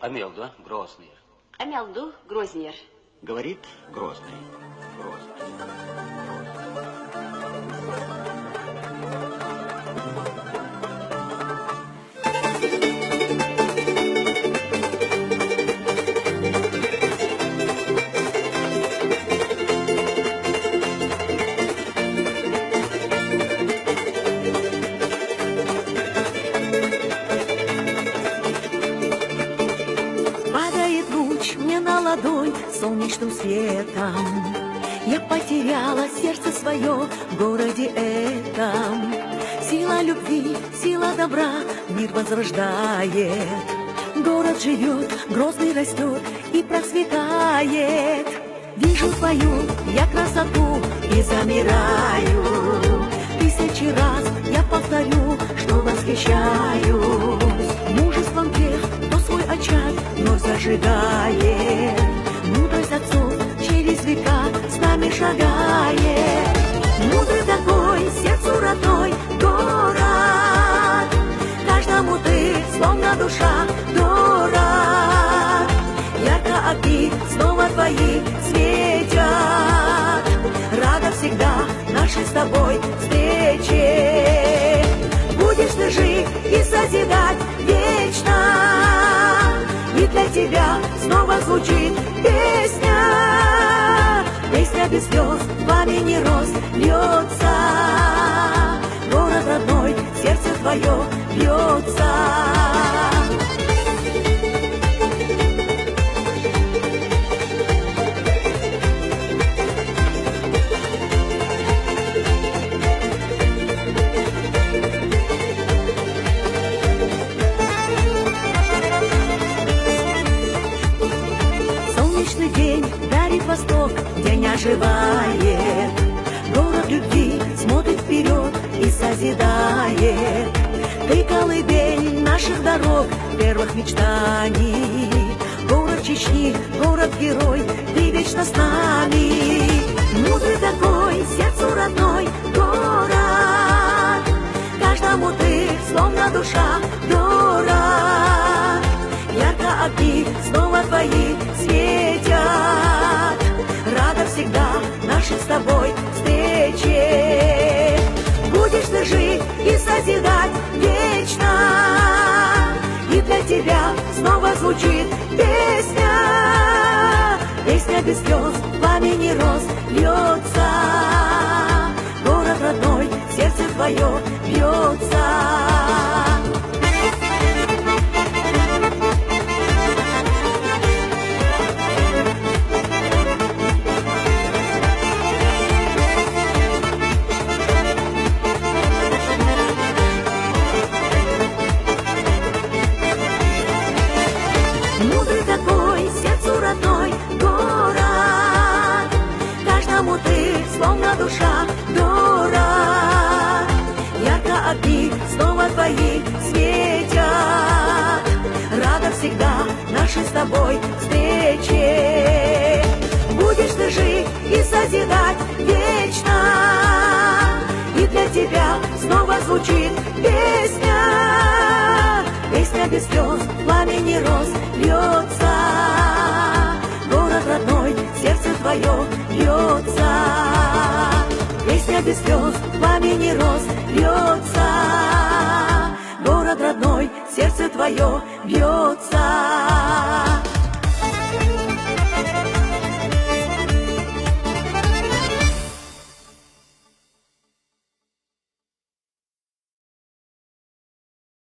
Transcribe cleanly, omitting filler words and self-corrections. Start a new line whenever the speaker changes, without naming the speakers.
Амелду, Грозный.
Амелду, Грознер.
Говорит Грозный. Грозный.
На ладонь солнечным светом я потеряла сердце свое в городе этом. Сила любви, сила добра мир возрождает. Город живет, Грозный растет и процветает. Вижу твою я красоту и замираю. Тысячи раз я повторю, что восхищаюсь мужеством тех, кто свой очаг вновь зажигает. Мудрость отцов через века с нами шагает. Мудрый такой, сердцу родной город. Каждому ты, словно душа, дорог. Ярко огни снова твои светят. Рада всегда нашей с тобой встрече. Будешь ты жить и созидать вечно. И для тебя снова звучит песня. Песня без слез, пламени роз льется. Город родной, сердце твое бьется. День дарит восток, день оживает. Город любви смотрит вперед и созидает. Ты колыбель наших дорог, первых мечтаний. Город Чечни, город-герой, ты вечно с нами. Мудрый такой, сердцу родной город. Каждому ты, словно душа, дорог. Ярко огни снова твои светят. Рада всегда нашей с тобой встрече. Будешь ты жить и созидать вечно. И для тебя снова звучит песня. Песня без слез, пламени роз льется. Город родной, сердце твое бьется. Мудрый такой, сердцу родной город. Каждому ты, словно душа, дорог. Ярко огни снова твои светят. Рада всегда нашей с тобой встрече. Будешь ты жить и созидать вечно. И для тебя снова звучит песня. Песня без слез, пламени роз льется. Город родной, сердце твое бьется. Песня без слез, пламени роз льется. Город родной, сердце твое бьется.